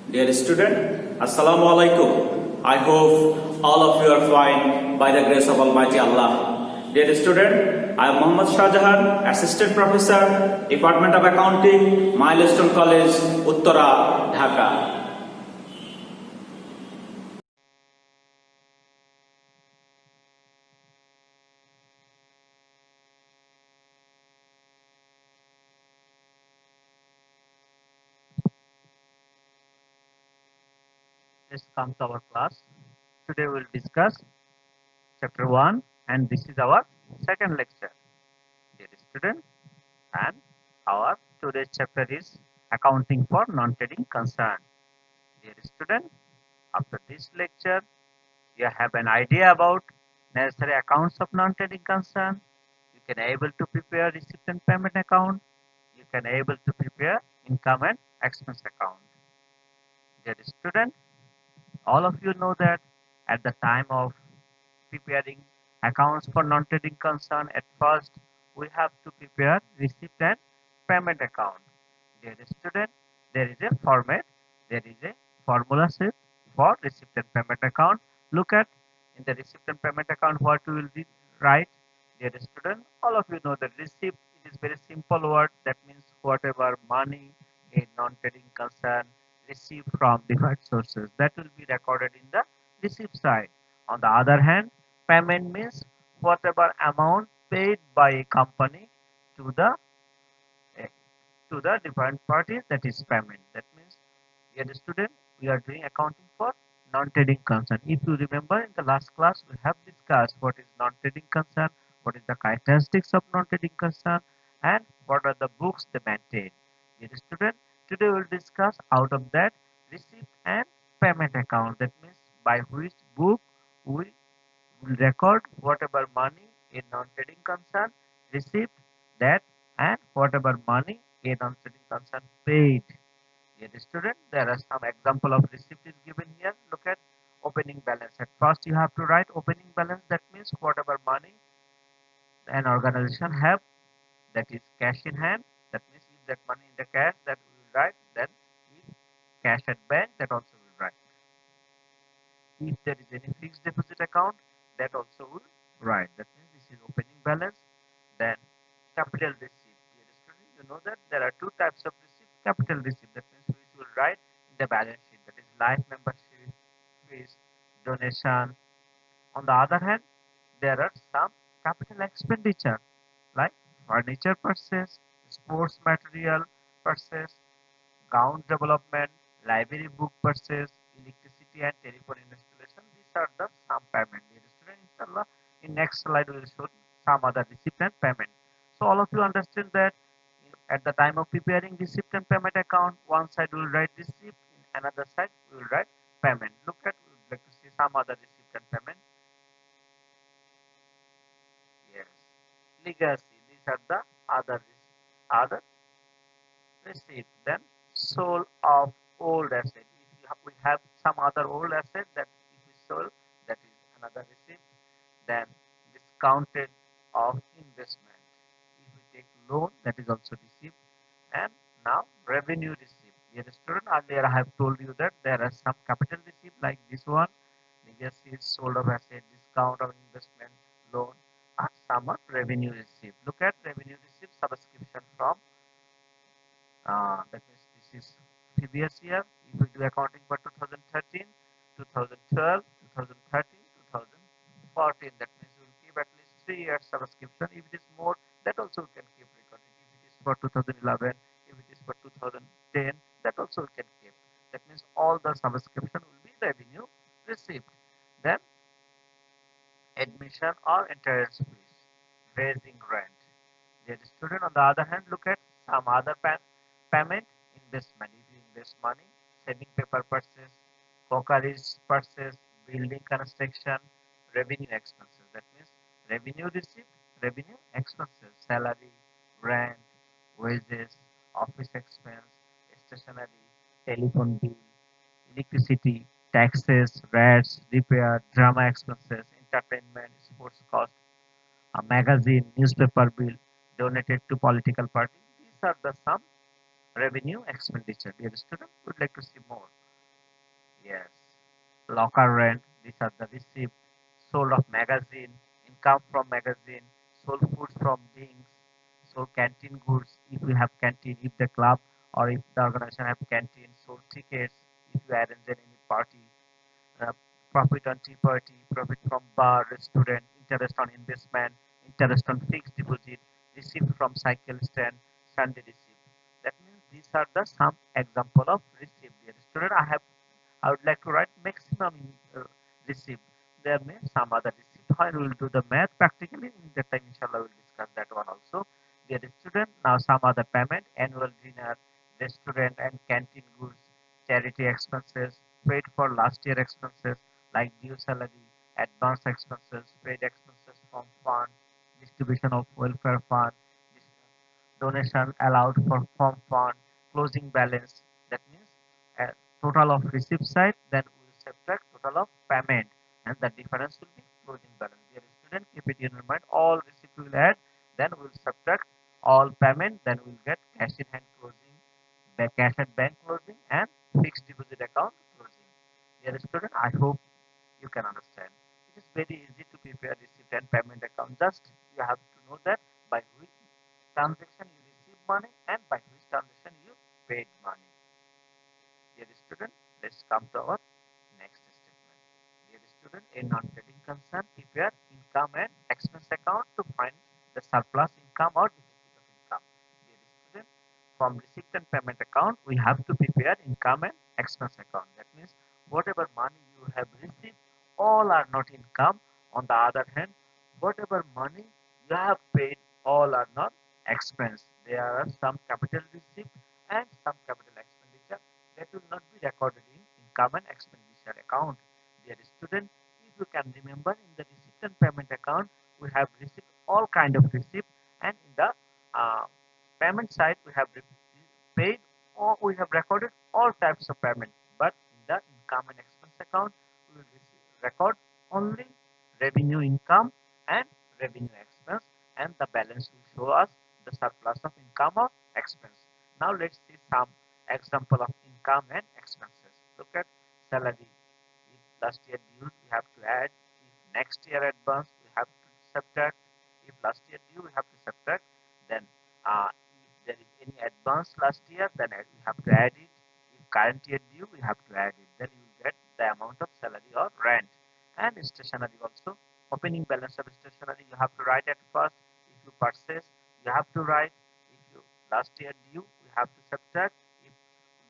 Dear student, Assalamu alaikum. I hope all of you are fine by the grace of Almighty Allah. Dear student, I am Muhammad Shahjahan, Assistant Professor, Department of Accounting, Milestone College, Uttara, Dhaka. Let's come to our class. Today we will discuss chapter 1 and this is our second lecture. Dear student, and our today's chapter is accounting for non-trading concern. Dear student, after this lecture you have an idea about necessary accounts of non-trading concern. You can able to prepare receipt and payment account. You can able to prepare income and expense account. Dear student, all of you know that at the time of preparing accounts for non-trading concern, at first we have to prepare receipt and payment account. Dear student, there is a format, there is a formula sheet for receipt and payment account. Look at in the receipt and payment account what we will write. Dear student, all of you know that receipt, it is very simple word, that means whatever money a non-trading concern receive from different sources, that will be recorded in the receipt side. On the other hand, payment means whatever amount paid by a company to the eh, different parties, that is payment. That means, dear student, we are doing accounting for non-trading concern. If you remember in the last class, we have discussed what is non-trading concern, what is the characteristics of non-trading concern, and what are the books they maintain. Dear student, today we will discuss out of that receipt and payment account. That means by which book we will record whatever money a non-trading concern received, that, and whatever money a non-trading concern paid. Dear student, there are some example of receipt is given here. Look at opening balance. At first you have to write opening balance. That means whatever money an organization have, that is cash in hand. That means if that money in the cash, that we will write. Then if cash at bank, that also will write. If there is any fixed deposit account, that also will write. That means this is opening balance. Then capital receipt. Dear student, you know that there are two types of receipt. Capital receipt, that means which will write in the balance sheet, that is life membership, fees, donation. On the other hand, there are some capital expenditure like furniture purchase, sports material purchase, ground development, library book purchase, electricity and telephone installation. These are the some payment. Dear student, inshallah, in next slide we will show some other receipt and payment. So all of you understand that at the time of preparing receipt and payment account, one side we will write receipt, in another side we will write payment. Look at, we would like to see some other receipt and payment. Yes, legacy. These are the other receipt. Then sold of old asset. If we have some other old asset that if we sold, that is another receipt. Then discounted of investment. If we take loan, that is also receipt. And now revenue receipt. Dear student, earlier I have told you that there are some capital receipt like this one. Legacy, sold of asset, discount of investment, loan, and some are revenue receipt. Look at revenue receipt, subscription from that means this is previous year. If we do accounting for 2013, 2012, 2013, 2014, that means we will keep at least 3 years subscription. If it is more, that also we can keep recording. If it is for 2011, if it is for 2010, that also we can keep. That means all the subscription will be revenue received. Then admission or entrance fees, raising rent. The student, on the other hand, look at some other payment, investment. If you invest money, saving paper purchase, cookeries purchase, building construction, revenue expenses. That means revenue receipt, revenue expenses, salary, rent, wages, office expense, stationery, telephone bill, electricity, taxes, rats, repair, drama expenses, entertainment, sports cost, a magazine, newspaper bill donated to political party. These are the some revenue expenditure. Dear student, would like to see more. Yes. Locker rent, these are the receipt. Sold of magazine, income from magazine, sold foods from drinks, sold canteen goods if we have canteen, if the club or if the organization have canteen, sold tickets if you arrange any party, uh, profit on tea party, profit from bar, restaurant, interest on investment, interest on fixed deposit, receipt from cycle stand, Sunday receipt. That means these are the some example of receipt. Dear student, I would like to write maximum in receipt. There may some other receipt. How we will do the math practically in that time. Inshallah, we will discuss that one also. Dear student, now some other payment, annual dinner, restaurant and canteen goods, charity expenses, paid for last year expenses like due salary, advance expenses, paid expenses from fund, distribution of welfare fund, donation allowed for from fund, closing balance. That means total of receipt side, then we will subtract total of payment, and the difference will be closing balance. Dear student, keep it in your mind. All receipt we will add, then we will subtract all payment, then we will get cash in hand closing, the cash at bank closing, and fixed deposit account closing. Dear student, I hope you can understand. It is very easy to prepare receipt and payment account. Just you have to know that by which transaction you receive money and by which transaction you paid money. Dear student, let's come to our next statement. Dear student, a non-trading concern prepare income and expense account to find the surplus income or deficit of income. Dear student, from receipt and payment account, we have to prepare income and expense account. That means whatever money you have received, all are not income. On the other hand, whatever money you have paid, all are not expense. There are some capital receipt and some capital expenditure that will not be recorded in income and expenditure account. Dear student, if you can remember, in the receipt and payment account, we have received all kind of receipt, and in the uh, payment side, we have paid or we have recorded all types of payment. But in the income and expense account, we will record only revenue income and revenue expense, and the balance will show us the surplus of income or expense. Now let's see some example of income and expenses. Look at salary. If last year due, we have to add. If next year advance, we have to subtract. If last year due, we have to subtract. Then if there is any advance last year, then we have to add it. If current year due, we have to add it. Then you will get the amount of salary or rent. And stationery also. Opening balance of stationery, you have to write at first. If you purchase, you have to write. If you last year due, we have to subtract. If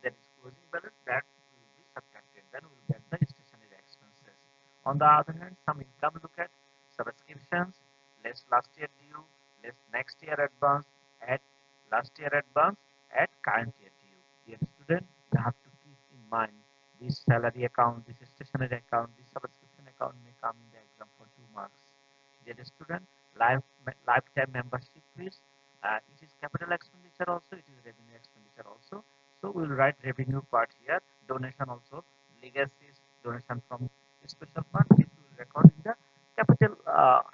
there is closing balance, that will be subtracted. Then we will get the stationery expenses. On the other hand, some income, look at subscriptions, less last year due, less next year advance, add last year advance, add current year due. Dear student, you have to keep in mind this salary account, this stationery account, this subscription account may come in the exam for 2 marks. Dear student, lifetime membership fees, it is capital expenditure also, it is revenue expenditure also. So we will write revenue part here, donation also, legacies, donation from special fund, this will record in the capital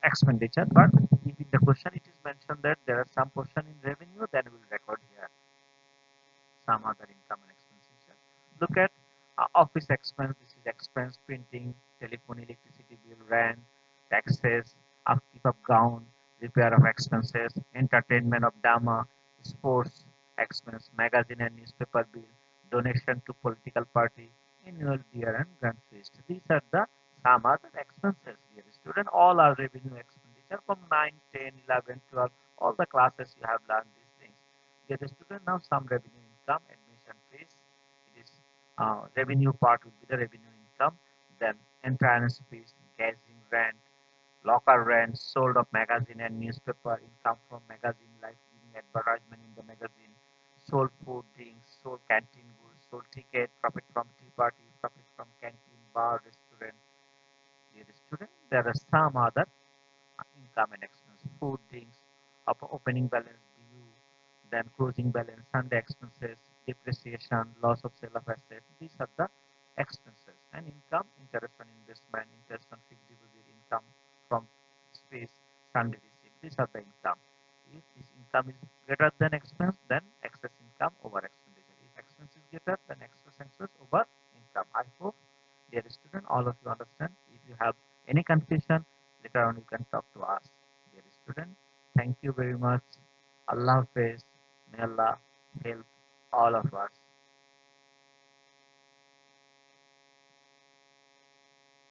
expenditure. But if in the question it is mentioned that there are some portion in revenue, then we will record here some other income and expenses. Look at office expense. This is expense printing, telephone, electricity bill, rent, taxes, upkeep of gown, repair of expenses, entertainment of drama, sports expense, magazine and newspaper bill, donation to political party, annual year and grand feast. These are the some other expenses here. Student, all are revenue expenditure from 9, 10, 11, 12, all the classes you have learned these things. Get a student now some revenue income, admission fees. It is revenue part will be the revenue income. Then entrance fees, gassing rent, locker rent, sold of magazine and newspaper, income from magazine like giving advertisement in the magazine, sold food, drinks, sold canteen goods, sold ticket, profit from tea party, profit from canteen, bar, restaurant. Dear student, there are some other income and expense, food, drinks, opening balance due, then closing balance, Sunday expenses, depreciation, loss of sale of asset. These are the expenses. And income, interest on investment, interest on fixed deposit, income from space, Sunday receipt. These are the income. If this income is greater than expense, then excess income over expenditure. If expense is greater, then excess expense over income. I hope all of you understand. If you have any confusion, later on you can talk to us. Dear student, thank you very much. Allah Hafiz. May Allah help all of us.